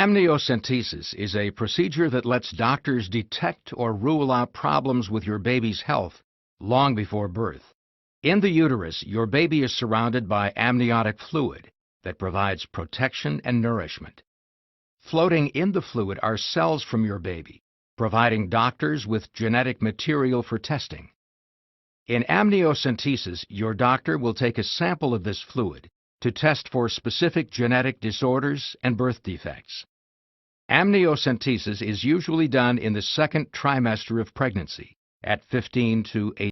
Amniocentesis is a procedure that lets doctors detect or rule out problems with your baby's health long before birth. In the uterus, your baby is surrounded by amniotic fluid that provides protection and nourishment. Floating in the fluid are cells from your baby, providing doctors with genetic material for testing. In amniocentesis, your doctor will take a sample of this fluid to test for specific genetic disorders and birth defects. Amniocentesis is usually done in the second trimester of pregnancy at 15 to 18